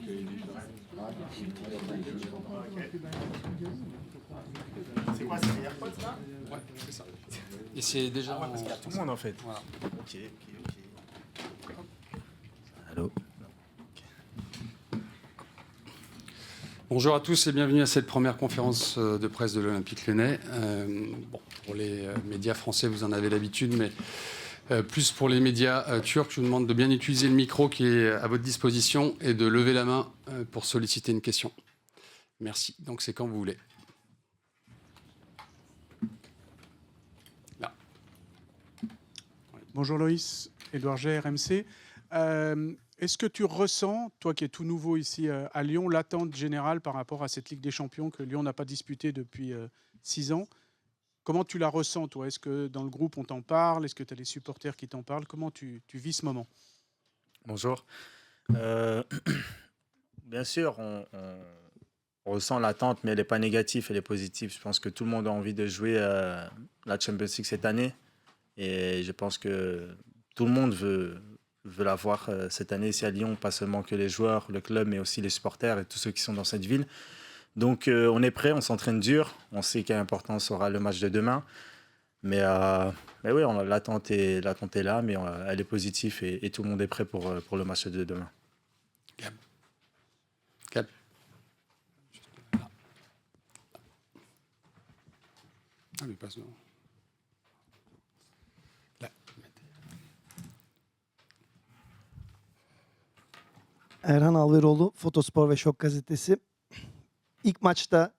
C'est quoi, c'est les AirPods là? Ouais, c'est ça. Et c'est déjà. Parce qu'il y a tout le monde en fait. Voilà. Ok. Allô? Bonjour à tous et bienvenue à cette première conférence de presse de l'Olympique Lyonnais. Pour les médias français, vous en avez l'habitude, mais plus pour les médias turcs, je vous demande de bien utiliser le micro qui est à votre disposition et de lever la main pour solliciter une question. Merci. Donc c'est quand vous voulez. Là. Bonjour Loïs, Édouard G, RMC. Est-ce que tu ressens, toi qui es tout nouveau ici à Lyon, l'attente générale par rapport à cette Ligue des Champions que Lyon n'a pas disputée depuis 6 ans? Comment tu la ressens, toi? Est-ce que dans le groupe, on t'en parle? Est-ce que tu as des supporters qui t'en parlent? Comment tu vis ce moment? Bonjour. Bien sûr, on ressent l'attente, mais elle n'est pas négative, elle est positive. Je pense que tout le monde a envie de jouer la Champions League cette année. Et je pense que tout le monde veut la voir cette année ici à Lyon, pas seulement que les joueurs, le club, mais aussi les supporters et tous ceux qui sont dans cette ville. Donc on est prêt, on s'entraîne dur. On sait quelle importance sera le match de demain. Mais oui, l'attente est là, mais elle est positive et tout le monde est prêt pour le match de demain. Gab. Ah, mais passe. Là. Erhan Alveroğlu, Fotospor ve Şok Gazetesi. İlk maçta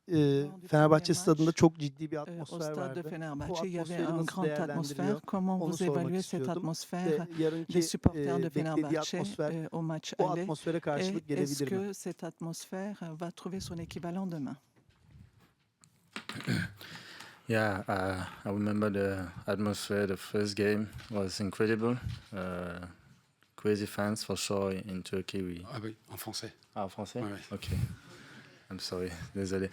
Fenerbahçe stadında çok ciddi bir Au atmosfer stade de vardı. Bu Fenerbahçe, il y avait atmosferi une nasıl grande atmosphère. değerlendiriyor? Comment Onu vous sormak évaluez cette istiyordum. atmosphère Ve yarınki des supporters de beklediği Fenerbahçe atmosfer au match o aller? atmosfere karşılık Et est-ce gelebilir mi? que cette atmosphère va trouver son équivalent demain? Yeah, I remember the atmosphere. The first game was incredible. Crazy fans for sure in Turkey. Ah oui, en français. Ah, en français? Ouais. Ok. I'm sorry, désolé.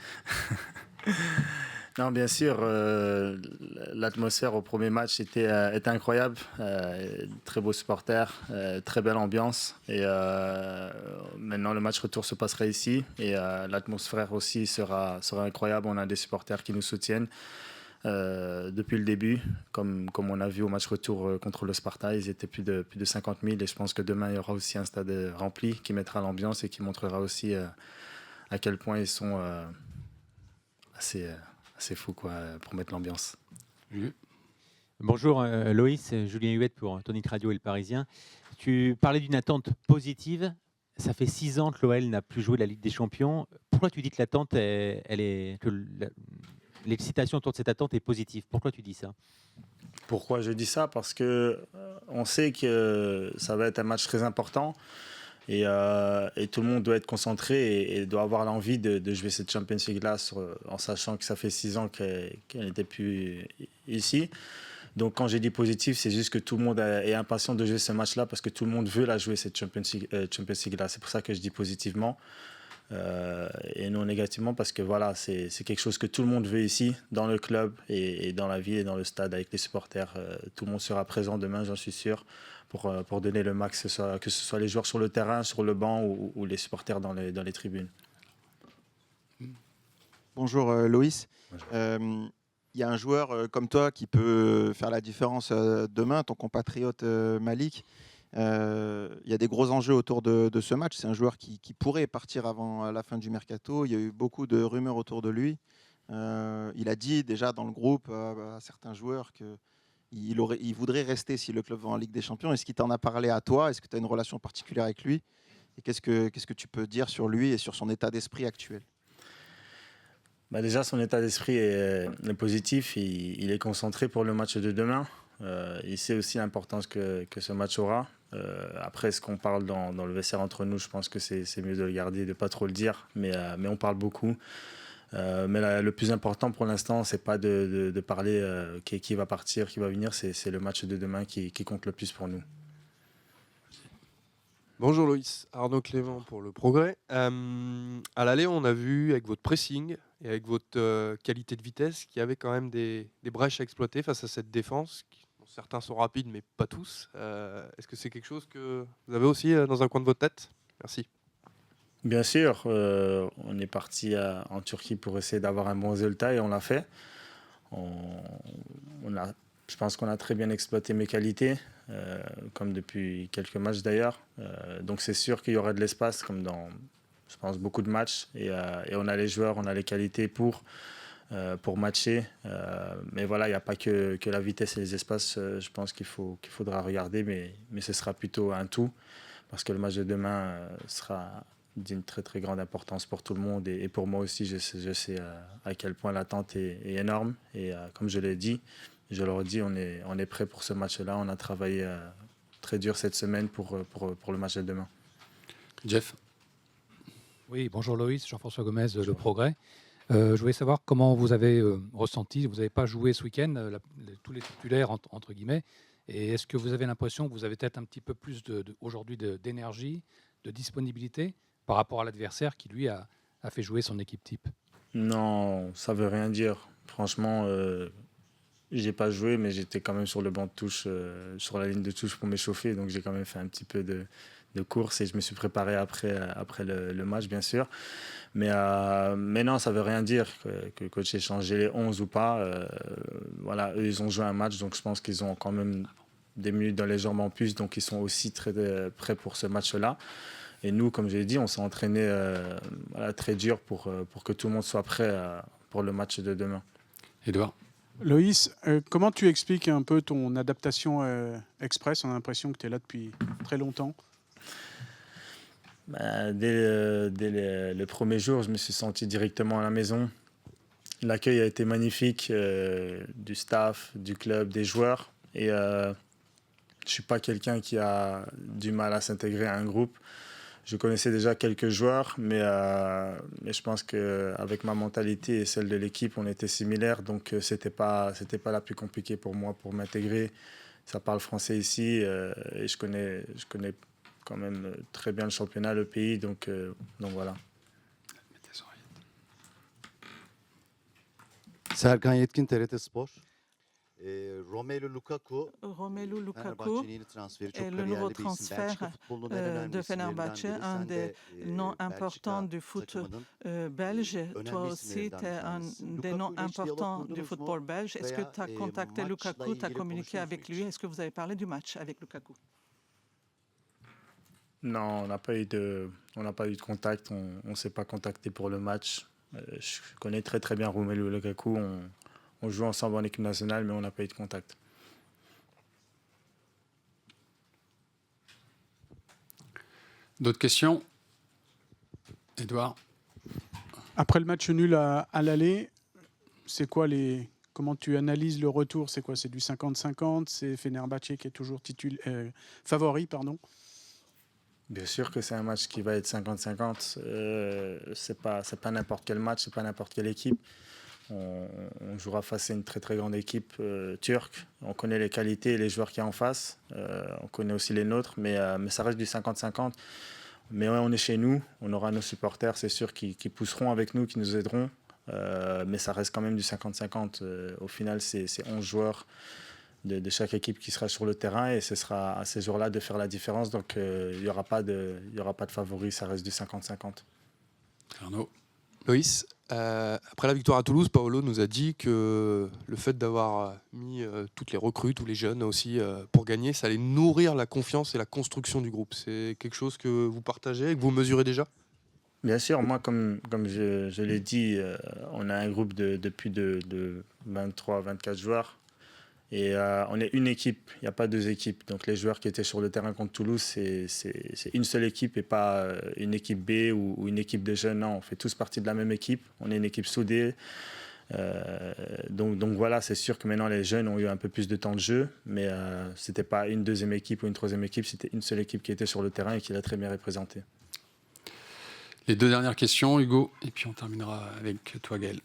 Non, bien sûr, l'atmosphère au premier match était incroyable. Très beaux supporters, très belle ambiance. Et maintenant, le match retour se passera ici. Et l'atmosphère aussi sera incroyable. On a des supporters qui nous soutiennent depuis le début. Comme on a vu au match retour contre le Sparta, ils étaient plus de 50 000. Et je pense que demain, il y aura aussi un stade rempli qui mettra l'ambiance et qui montrera aussi à quel point ils sont assez fous pour mettre l'ambiance. Bonjour Loïs, Julien Huette pour Tonic Radio et Le Parisien. Tu parlais d'une attente positive. Ça fait 6 ans que l'OL n'a plus joué la Ligue des Champions. Pourquoi tu dis que l'attente, l'excitation autour de cette attente est positive? Pourquoi tu dis ça? Pourquoi je dis ça? Parce que on sait que ça va être un match très important. Et tout le monde doit être concentré et doit avoir l'envie de jouer cette Champions League-là en sachant que ça fait 6 ans qu'elle n'était plus ici. Donc quand j'ai dit positif, c'est juste que tout le monde est impatient de jouer ce match-là parce que tout le monde veut la jouer, cette Champions League-là. C'est pour ça que je dis positivement et non négativement parce que voilà, c'est quelque chose que tout le monde veut ici, dans le club et dans la ville et dans le stade avec les supporters. Tout le monde sera présent demain, j'en suis sûr. Pour donner le max, que ce soit les joueurs sur le terrain, sur le banc ou les supporters dans les tribunes. Bonjour Loïs. Il y a un joueur comme toi qui peut faire la différence demain, ton compatriote Malik. Il y a des gros enjeux autour de ce match. C'est un joueur qui pourrait partir avant la fin du mercato. Il y a eu beaucoup de rumeurs autour de lui. Il a dit déjà dans le groupe à certains joueurs qu'il voudrait rester si le club va en Ligue des Champions. Est-ce qu'il t'en a parlé à toi? Est-ce que tu as une relation particulière avec lui? Et qu'est-ce que tu peux dire sur lui et sur son état d'esprit actuel? Déjà, son état d'esprit est positif. Il est concentré pour le match de demain. Il sait aussi l'importance que ce match aura. Après, ce qu'on parle dans le vestiaire entre nous, je pense que c'est mieux de le garder, de ne pas trop le dire. Mais on parle beaucoup. Mais le plus important pour l'instant, c'est pas de parler qui va partir, qui va venir. C'est le match de demain qui compte le plus pour nous. Bonjour Loïs, Arnaud Clément pour Le Progrès. À l'aller, on a vu avec votre pressing et avec votre qualité de vitesse qu'il y avait quand même des brèches à exploiter face à cette défense. Certains sont rapides, mais pas tous. Est-ce que c'est quelque chose que vous avez aussi dans un coin de votre tête? Merci. Bien sûr, on est parti en Turquie pour essayer d'avoir un bon résultat et on l'a fait. Je pense qu'on a très bien exploité mes qualités, comme depuis quelques matchs d'ailleurs. Donc c'est sûr qu'il y aura de l'espace, comme dans, je pense, beaucoup de matchs. Et on a les joueurs, on a les qualités pour matcher. Mais voilà, il n'y a pas que la vitesse et les espaces. Je pense qu'il faudra regarder, mais ce sera plutôt un tout. Parce que le match de demain sera d'une très très grande importance pour tout le monde et pour moi aussi. Je sais à quel point l'attente est énorme. Et comme je l'ai dit, je le redis, on est prêt pour ce match-là. On a travaillé très dur cette semaine pour le match de demain. Jeff. Oui, bonjour Loïs, Jean-François Gomez, Le Progrès. Je voulais savoir comment vous avez ressenti, vous n'avez pas joué ce week-end, tous les titulaires entre guillemets, et est-ce que vous avez l'impression que vous avez peut-être un petit peu plus aujourd'hui d'énergie, de disponibilité par rapport à l'adversaire qui lui a fait jouer son équipe type? Non, ça veut rien dire. Franchement, j'ai pas joué, mais j'étais quand même sur le banc de touche, sur la ligne de touche pour m'échauffer, donc j'ai quand même fait un petit peu de course et je me suis préparé après le match, bien sûr. Mais non, ça veut rien dire que le coach ait changé les 11 ou pas. Voilà, eux, ils ont joué un match, donc je pense qu'ils ont quand même des minutes dans les jambes en plus, donc ils sont aussi très prêts pour ce match-là. Et nous, comme je l'ai dit, on s'est entraîné très dur pour que tout le monde soit prêt pour le match de demain. Edouard. Loïs, comment tu expliques un peu ton adaptation express? On a l'impression que tu es là depuis très longtemps. Dès le premier jour, je me suis senti directement à la maison. L'accueil a été magnifique du staff, du club, des joueurs. Et je ne suis pas quelqu'un qui a du mal à s'intégrer à un groupe. Je connaissais déjà quelques joueurs, mais je pense qu'avec ma mentalité et celle de l'équipe, on était similaires. Donc, c'était pas la plus compliquée pour moi pour m'intégrer. Ça parle français ici et je connais quand même très bien le championnat, le pays. Donc voilà. Serkan Yetkin, TRT Spor. Romelu Lukaku est le nouveau transfert de Fenerbahçe, un des noms importants du foot belge. Toi aussi, tu es un des noms importants du football belge. Est-ce que tu as contacté Lukaku, tu as communiqué avec lui? Est-ce que vous avez parlé du match avec Lukaku? Non, on n'a pas eu de contact. On ne s'est pas contacté pour le match. Je connais très très bien Romelu Lukaku. On joue ensemble en équipe nationale, mais on n'a pas eu de contact. D'autres questions? Edouard. Après le match nul à l'aller, c'est quoi comment tu analyses le retour? C'est quoi? C'est du 50-50? C'est Fenerbahçe qui est toujours favori, pardon? Bien sûr que c'est un match qui va être 50-50. C'est pas n'importe quel match, c'est pas n'importe quelle équipe. On jouera face à une très très grande équipe turque. On connaît les qualités et les joueurs qui y a en face. On connaît aussi les nôtres, mais ça reste du 50-50. Mais ouais, on est chez nous, on aura nos supporters, c'est sûr, qui pousseront avec nous, qui nous aideront. Mais ça reste quand même du 50-50. Au final, c'est 11 joueurs de chaque équipe qui sera sur le terrain et ce sera à ces jours-là de faire la différence. Donc il n'y aura pas de favoris, ça reste du 50-50. Arnaud. Loïs, après la victoire à Toulouse, Paolo nous a dit que le fait d'avoir mis toutes les recrues, tous les jeunes aussi pour gagner, ça allait nourrir la confiance et la construction du groupe. C'est quelque chose que vous partagez et que vous mesurez déjà? Bien sûr, moi, comme je l'ai dit, on a un groupe de plus de 23-24 joueurs. Et on est une équipe, il n'y a pas deux équipes. Donc les joueurs qui étaient sur le terrain contre Toulouse, c'est une seule équipe et pas une équipe B ou une équipe de jeunes. Non, on fait tous partie de la même équipe. On est une équipe soudée. Donc voilà, c'est sûr que maintenant les jeunes ont eu un peu plus de temps de jeu. Mais ce n'était pas une deuxième équipe ou une troisième équipe. C'était une seule équipe qui était sur le terrain et qui l'a très bien représentée. Les deux dernières questions, Hugo, et puis on terminera avec toi, Gaël.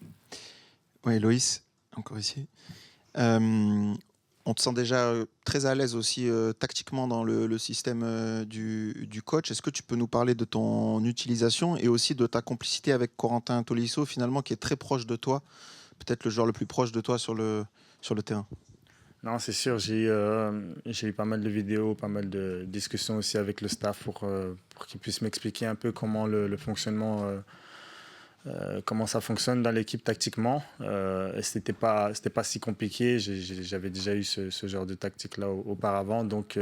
Oui, Loïs, encore ici. On te sent déjà très à l'aise aussi tactiquement dans le système du coach. Est-ce que tu peux nous parler de ton utilisation et aussi de ta complicité avec Corentin Tolisso, finalement, qui est très proche de toi, peut-être le joueur le plus proche de toi sur le terrain? Non, c'est sûr, j'ai eu pas mal de vidéos, pas mal de discussions aussi avec le staff pour qu'ils puissent m'expliquer un peu comment le fonctionnement, comment ça fonctionne dans l'équipe tactiquement. Et c'était pas si compliqué, j'avais déjà eu ce genre de tactique-là auparavant, donc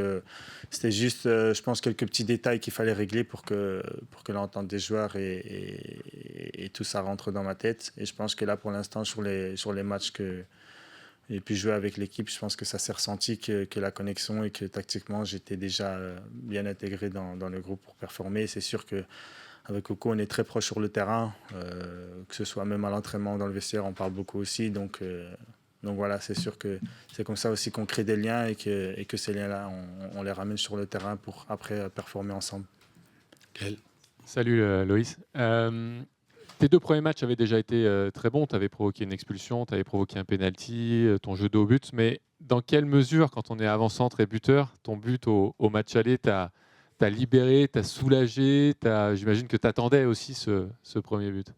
c'était juste, je pense, quelques petits détails qu'il fallait régler pour que l'entente des joueurs et tout ça rentre dans ma tête. Et je pense que là, pour l'instant, sur les matchs que et puis jouer avec l'équipe, je pense que ça s'est ressenti que la connexion et que tactiquement, j'étais déjà bien intégré dans le groupe pour performer. C'est sûr qu'avec Coco, on est très proche sur le terrain, que ce soit même à l'entraînement, dans le vestiaire, on parle beaucoup aussi. Donc voilà, c'est sûr que c'est comme ça aussi qu'on crée des liens et que ces liens-là, on les ramène sur le terrain pour après performer ensemble. Salut Loïs. Tes 2 premiers matchs avaient déjà été très bons. Tu avais provoqué une expulsion, tu avais provoqué un penalty, ton jeu de haut but. Mais dans quelle mesure, quand on est avant-centre et buteur, ton but au match aller t'a libéré, t'a soulagé, j'imagine que tu attendais aussi ce premier but?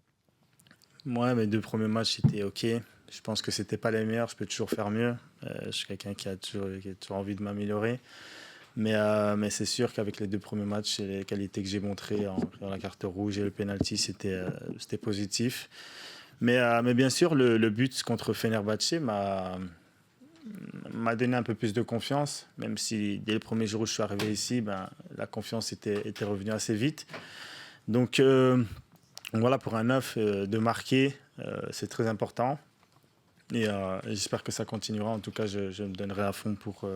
Moi, mes 2 premiers matchs étaient OK. Je pense que ce n'étaient pas les meilleurs. Je peux toujours faire mieux. Je suis quelqu'un qui a toujours envie de m'améliorer. Mais c'est sûr qu'avec les 2 premiers matchs et les qualités que j'ai montrées dans la carte rouge et le penalty, c'était positif. Mais bien sûr, le but contre Fenerbahçe m'a donné un peu plus de confiance, même si dès le premier jour où je suis arrivé ici, la confiance était revenue assez vite. Donc voilà, pour un neuf, de marquer, c'est très important. Et j'espère que ça continuera. En tout cas, je me donnerai à fond pour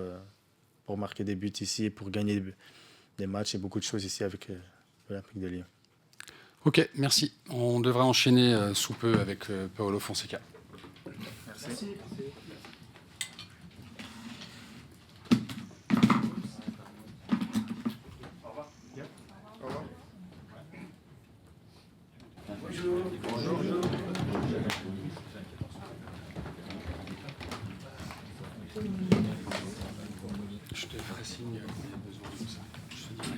marquer des buts ici et pour gagner des matchs et beaucoup de choses ici avec l'Olympique de Lyon. Ok, merci. On devrait enchaîner sous peu avec Paolo Fonseca. Merci. Je te ferai signe s'il y a besoin de ça. Je te dirai.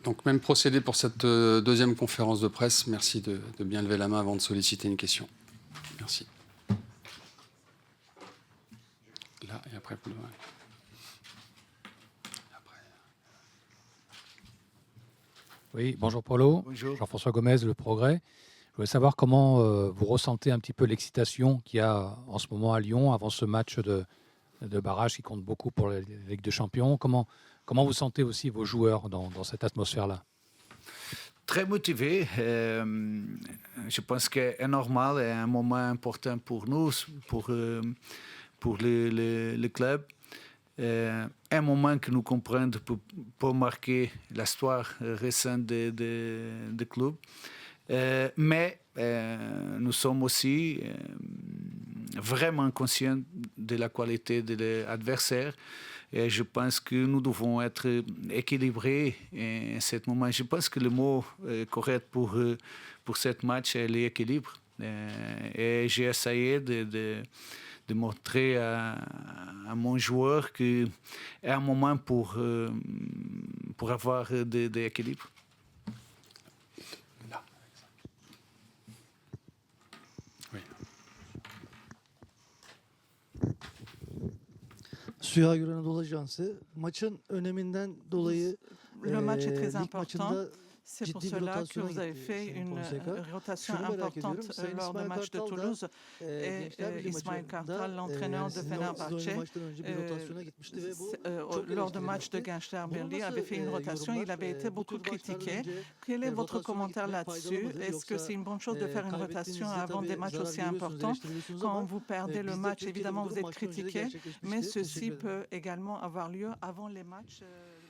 Donc, même procédé pour cette deuxième conférence de presse. Merci de bien lever la main avant de solliciter une question. Merci. Là, et après, vous devrez. Oui, bonjour Paulo. Bonjour. Jean-François Gomez, Le Progrès. Je voulais savoir comment vous ressentez un petit peu l'excitation qu'il y a en ce moment à Lyon avant ce match de barrage qui compte beaucoup pour la Ligue des Champions. Comment vous sentez aussi vos joueurs dans cette atmosphère-là? Très motivé. Je pense que c'est normal, c'est un moment important pour nous, pour le club. Un moment que nous comprenons pour marquer l'histoire récente du club. Mais nous sommes aussi vraiment conscients de la qualité de l'adversaire. Et je pense que nous devons être équilibrés en ce moment. Je pense que le mot correct pour ce match est l'équilibre. Et j'ai essayé de montrer à mon joueur que c'est un moment pour avoir de l'équilibre. Suya Göre Anadolu Ajansı maçın öneminden dolayı Le match est très lig important. maçında C'est pour ciddi bir cela que rotasyona vous avez gitti fait Sayın une Fonseca. rotation Şunu merak ediyorum. importante Sayın lors du İsmail match de Kartal da Toulouse. Gençler Birliği İsmail Kartal, l'entraîneur de sizinle Fenerbahçe, maçtan önce bir rotasyona gitmişti ve bu çok lors du match de eleştirilmişti. Gençler Bunu Birliği avait fait une nasıl rotation. Il avait été bu beaucoup tür maçlardan critiqué. önce Quel est votre rotasyona commentaire gitmek faydalı là-dessus? mıdır? Est-ce que Yoksa c'est une bonne chose de faire une rotation kaybettiğinizde avant des tabii matchs zarar aussi görüyorsunuz, importants? eleştiriyorsunuz Quand ama vous perdez le bizde match, Türkiye'de évidemment, bu vous durum êtes maçtan önce de critiqué, gerçekleşmişti. mais Teşekkür ceci ederim. peut également avoir lieu avant les matchs.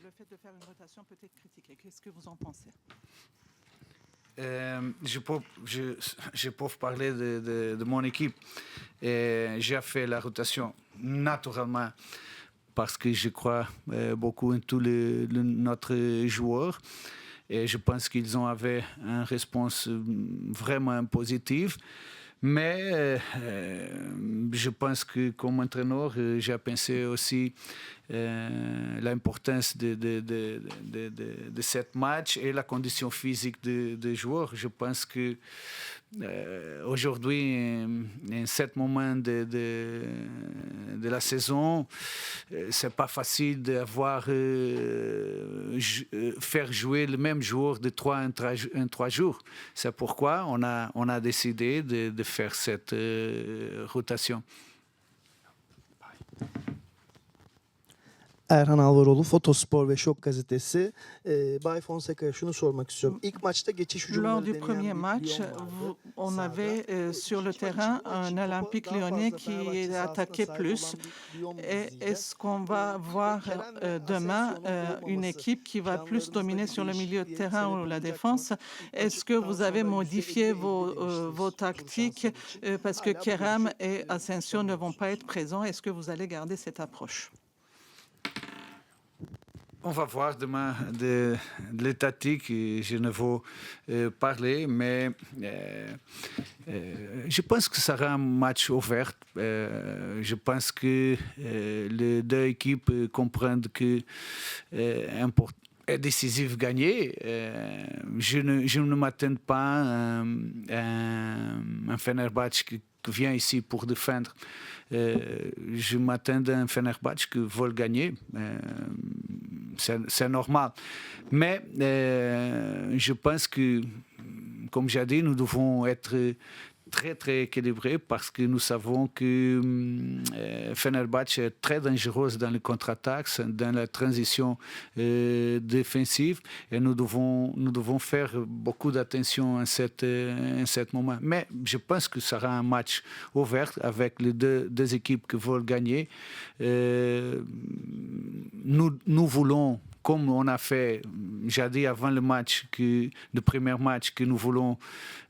Le fait de faire une rotation peut être critiqué. Qu'est-ce que vous en pensez? Je peux parler de mon équipe. J'ai fait la rotation naturellement parce que je crois beaucoup en tous notre joueurs. Et je pense qu'ils ont avait une réponse vraiment positive. Mais je pense que comme entraîneur, j'ai pensé aussi l'importance de ce match et la condition physique des joueurs. Je pense que aujourd'hui, en ce moment de la saison, c'est pas facile d'avoir faire jouer le même joueur de 3 en 3 jours. C'est pourquoi on a décidé de faire cette rotation. Erhan Alvaroğlu, Fotospor ve Şok Gazetesi. Bay Fonseca'ya şunu sormak istiyorum. İlk maçta geçiş hücumları Lors du deneyen premier bir match, Lyon vardı. on avait sur le terrain un Olympique Lyonnais qui attaquait plus. Et est-ce qu'on va voir demain une équipe qui va plus dominer sur le milieu de terrain ou la défense? Est-ce que vous avez modifié vos tactiques parce que Kerem et Asensio ne vont pas être présents? Est-ce que vous allez garder cette approche? On va voir demain de les tactiques. Je ne veux parler, mais je pense que ça sera un match ouvert. Je pense que les deux équipes comprennent que est décisif gagner. Je ne m'attends pas à un Fenerbahçe qui vient ici pour défendre. Je m'attends à un Fenerbahçe qui veut gagner. C'est normal. Mais je pense que, comme j'ai dit, nous devons être très, très équilibrés parce que nous savons que Fenerbahçe est très dangereuse dans les contre-attaques, dans la transition défensive et nous devons faire beaucoup d'attention en cet moment. Mais je pense que ce sera un match ouvert avec les deux équipes qui veulent gagner. Nous voulons, comme on a fait, j'ai dit avant le premier match, que nous voulons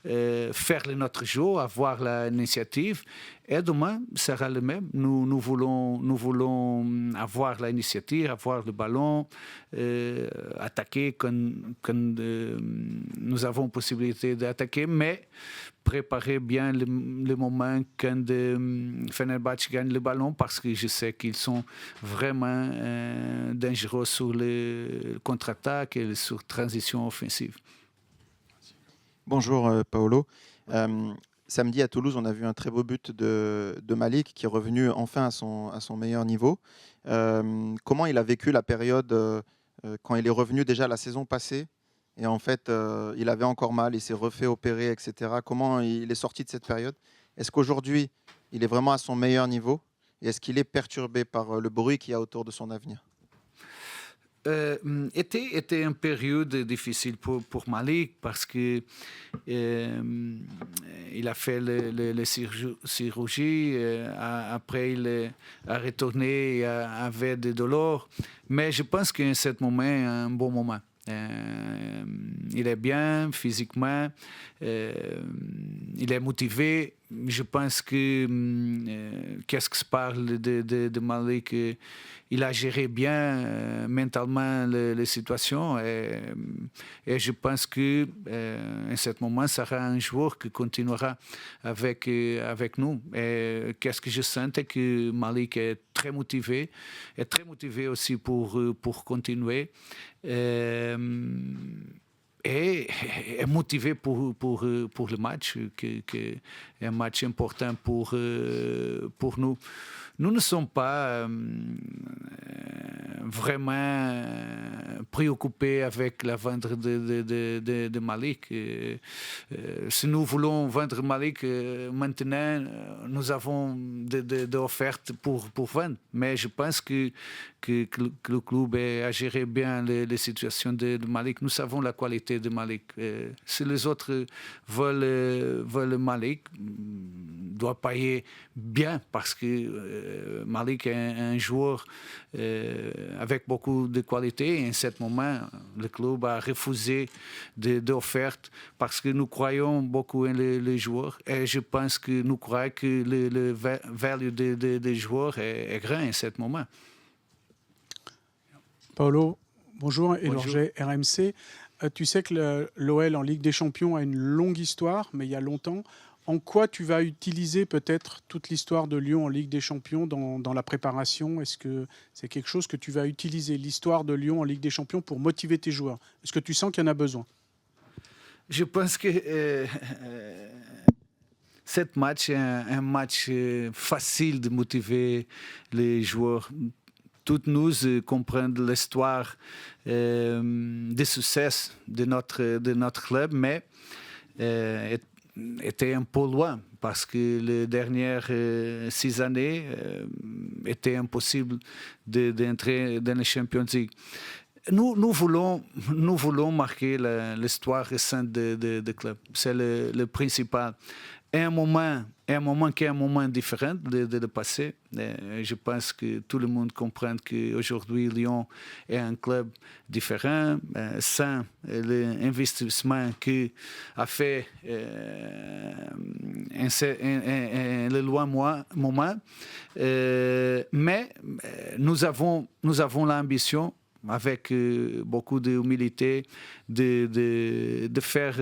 faire notre jeu, avoir l'initiative. Et demain sera le même. Nous voulons avoir l'initiative, avoir le ballon, attaquer quand nous avons possibilité d'attaquer, mais préparer bien le moment quand Fenerbahçe gagne le ballon parce que je sais qu'ils sont vraiment dangereux sur les contre-attaques et sur transition offensive. Bonjour Paolo. Samedi à Toulouse, on a vu un très beau but de Malik qui est revenu enfin à son meilleur niveau. Comment il a vécu la période quand il est revenu déjà la saison passée et en fait il avait encore mal, il s'est refait opérer, etc. Comment il est sorti de cette période? Est-ce qu'aujourd'hui il est vraiment à son meilleur niveau et est-ce qu'il est perturbé par le bruit qu'il y a autour de son avenir? Était une période difficile pour Malik parce que il a fait la chirurgie, après il a retourné, il avait des douleurs, mais je pense qu'en ce moment est un bon moment. Il est bien physiquement, il est motivé. Je pense que qu'est-ce que se parle de Malik, il a géré bien mentalement les situations et je pense que en ce moment, ça sera un joueur qui continuera avec nous. Et qu'est-ce que je sens que Malik est très motivé aussi pour continuer. Et est motivé pour le match, qui est un match important pour nous. Nous ne sommes pas vraiment préoccupés avec la vente de Malik. Si nous voulons vendre Malik maintenant, nous avons des offertes pour vendre. Mais je pense que le club a géré bien les situations de Malik. Nous savons la qualité de Malik. Si les autres veulent Malik, doit payer bien parce que Malik est un joueur avec beaucoup de qualité. Et en ce moment, le club a refusé d'offres parce que nous croyons beaucoup en les joueurs. Et je pense que nous croyons que le value des joueurs est grand en ce moment. Paolo, bonjour, et Lorget, RMC. Tu sais que l'OL en Ligue des Champions a une longue histoire, mais il y a longtemps, En quoi tu vas utiliser peut-être toute l'histoire de Lyon en Ligue des Champions dans la préparation? Est-ce que c'est quelque chose que tu vas utiliser, l'histoire de Lyon en Ligue des Champions, pour motiver tes joueurs? Est-ce que tu sens qu'il y en a besoin? Je pense que ce match est un match facile de motiver les joueurs. Tous nous comprenons l'histoire des succès de notre club, mais était un peu loin parce que les dernières 6 années était impossible d'entrer dans les Champions League. Nous voulons marquer l'histoire récente du club. C'est le principal. Un moment qui est un moment différent de passé. Je pense que tout le monde comprend qu'aujourd'hui, Lyon est un club différent, sans l'investissement qu'a fait le loin moment. Mais nous avons l'ambition, avec beaucoup d'humilité, de faire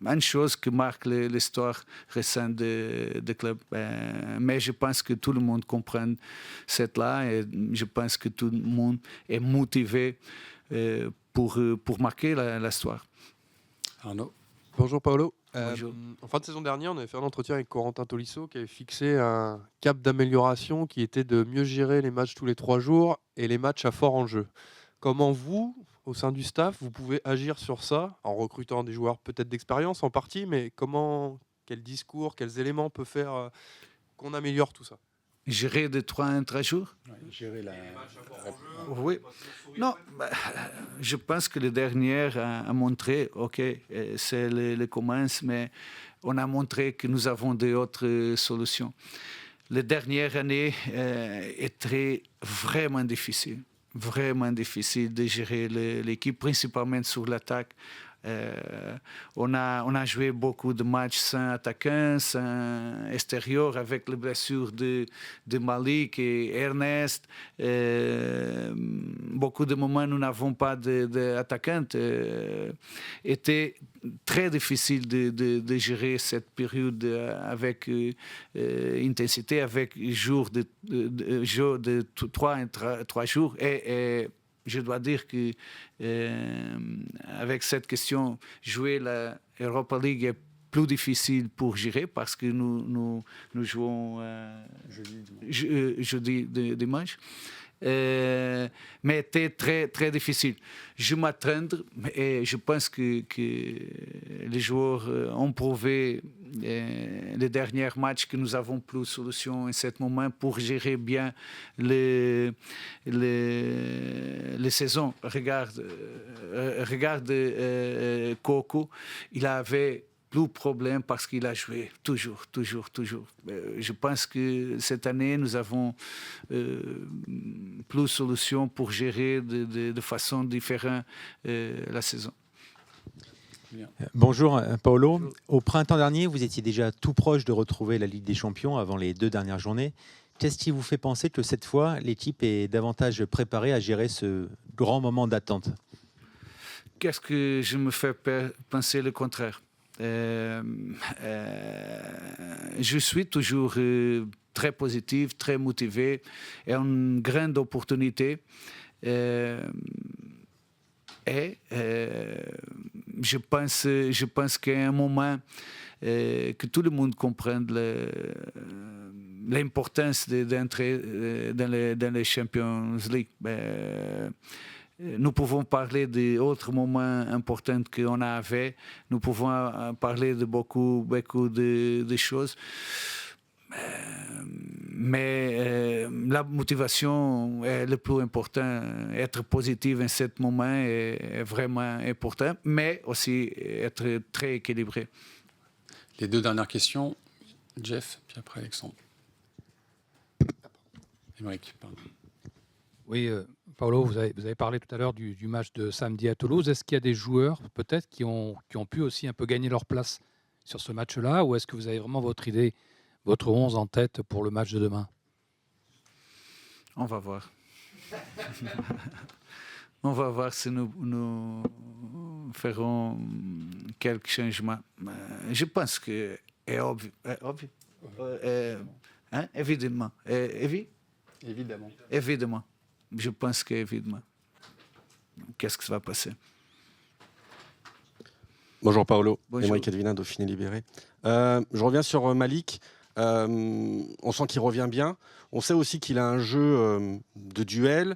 une chose qui marque l'histoire récente du club. Mais je pense que tout le monde comprend cela et je pense que tout le monde est motivé pour marquer l'histoire. Arnaud. Bonjour Paolo. Bonjour. En fin de saison dernière, on avait fait un entretien avec Corentin Tolisso qui avait fixé un cap d'amélioration qui était de mieux gérer les matchs tous les 3 jours et les matchs à fort enjeu. Comment vous, au sein du staff, vous pouvez agir sur ça en recrutant des joueurs peut-être d'expérience en partie, mais quel discours, quels éléments peut faire qu'on améliore tout ça? Gérer de 3 jours? Gérer la... Oui. Non, je pense que le dernier a montré, ok, c'est le commence, mais on a montré que nous avons d'autres solutions. Les dernières années étaient vraiment difficiles de gérer l'équipe, principalement sur l'attaque. On a joué beaucoup de matchs sans attaquant, sans extérieur, avec les blessures de Malik et Ernest. Beaucoup de moments, nous n'avons pas d'attaquant. Était très difficile de gérer cette période avec intensité, avec jour de 3 jours. Et je dois dire que avec cette question, jouer la Europa League est plus difficile pour gérer parce que nous jouons jeudi dimanche. Mais c'était très, très difficile. Je m'attends et je pense que les joueurs ont prouvé les derniers matchs que nous avons plus de solutions en ce moment pour gérer bien les saisons. Regarde Coco, il avait plus de problème parce qu'il a joué toujours. Je pense que cette année, nous avons plus de solutions pour gérer de façon différente la saison. Bonjour Paolo. Au printemps dernier, vous étiez déjà tout proche de retrouver la Ligue des Champions avant les 2 dernières journées. Qu'est-ce qui vous fait penser que cette fois, l'équipe est davantage préparée à gérer ce grand moment d'attente? Qu'est-ce que je me fais penser le contraire? Je suis toujours très positif, très motivé et une grande opportunité. Je pense qu'il y a un moment que tout le monde comprenne l'importance d'entrer dans les Champions League. Nous pouvons parler d'autres moments importants qu'on avait. Nous pouvons parler de beaucoup de choses. Mais la motivation est le plus important. Être positif en ce moment est vraiment important, mais aussi être très équilibré. Les 2 dernières questions, Jeff, puis après Alexandre. Émeric, pardon. Oui, Paolo, vous avez parlé tout à l'heure du match de samedi à Toulouse. Est-ce qu'il y a des joueurs peut-être qui ont pu aussi un peu gagner leur place sur ce match-là, ou est-ce que vous avez vraiment votre idée, votre 11 en tête pour le match de demain? On va voir. On va voir si nous ferons quelques changements. Je pense que É óbvio. Évidemment. Évidemment. Évidemment. Je pense que évidemment. Qu'est-ce qui va passer? Bonjour Paolo, Bonjour. Émeric Advinin, Dauphiné Libéré. Je reviens sur Malik. On sent qu'il revient bien. On sait aussi qu'il a un jeu de duel,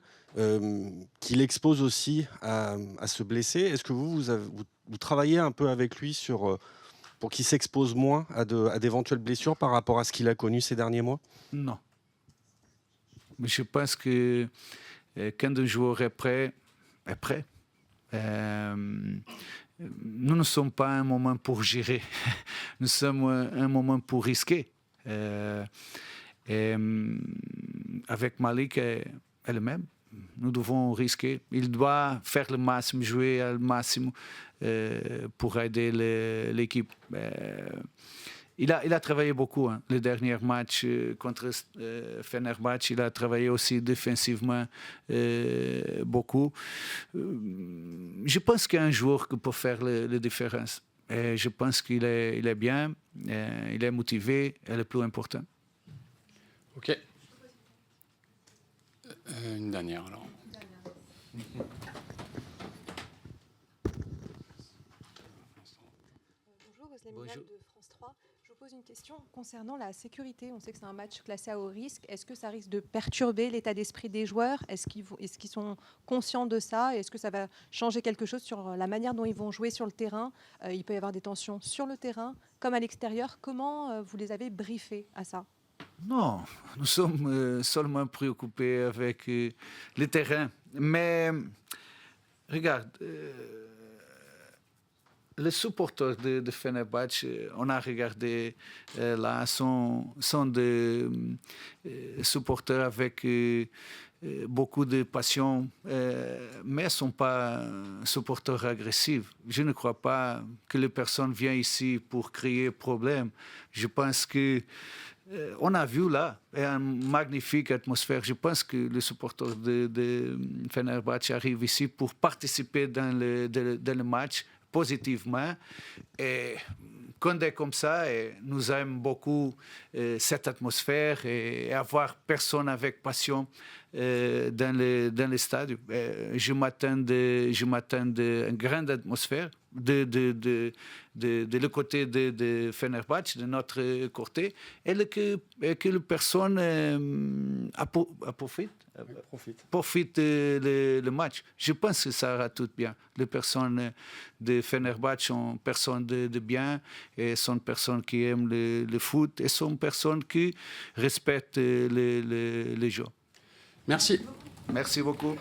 qu'il expose aussi à se blesser. Est-ce que vous travaillez un peu avec lui pour qu'il s'expose moins à d'éventuelles blessures par rapport à ce qu'il a connu ces derniers mois? Non. Mais je pense que quand un joueur est prêt. Nous ne sommes pas un moment pour gérer. Nous sommes un moment pour risquer. Avec Malik elle-même, nous devons risquer. Il doit faire le maximum, jouer au maximum pour aider l'équipe. Il a travaillé beaucoup. Le dernier match contre Fenerbahçe, il a travaillé aussi défensivement beaucoup. Je pense qu'il y a un joueur qui peut faire la différence. Et je pense qu'il est bien, il est motivé, et le plus important. Ok. Une dernière alors. Bonjour, Roselyne Minal de France 3. Je vous pose une question concernant la sécurité. On sait que c'est un match classé à haut risque. Est-ce que ça risque de perturber l'état d'esprit des joueurs? Est-ce qu'ils sont conscients de ça? Est-ce que ça va changer quelque chose sur la manière dont ils vont jouer sur le terrain? Il peut y avoir des tensions sur le terrain comme à l'extérieur. Comment vous les avez briefés à ça? Non, nous sommes seulement préoccupés avec le terrain. Mais regarde, les supporters de Fenerbahçe, on a regardé là, sont des supporters avec beaucoup de passion, mais ne sont pas supporters agressifs. Je ne crois pas que les personnes viennent ici pour créer problème. Je pense que on a vu là une magnifique atmosphère. Je pense que les supporters de Fenerbahçe arrivent ici pour participer dans le match positivement. Et quand c'est comme ça, et nous aimons beaucoup cette atmosphère et avoir personne avec passion dans le stade. Je m'attends à une grande atmosphère de le côté de Fenerbahçe, de notre côté, et que les personnes profitent le match. Je pense que ça ira tout bien. Les personnes de Fenerbahçe sont personnes de bien, et sont personnes qui aiment le foot, et sont personnes qui respectent les jeux. Merci. Merci beaucoup.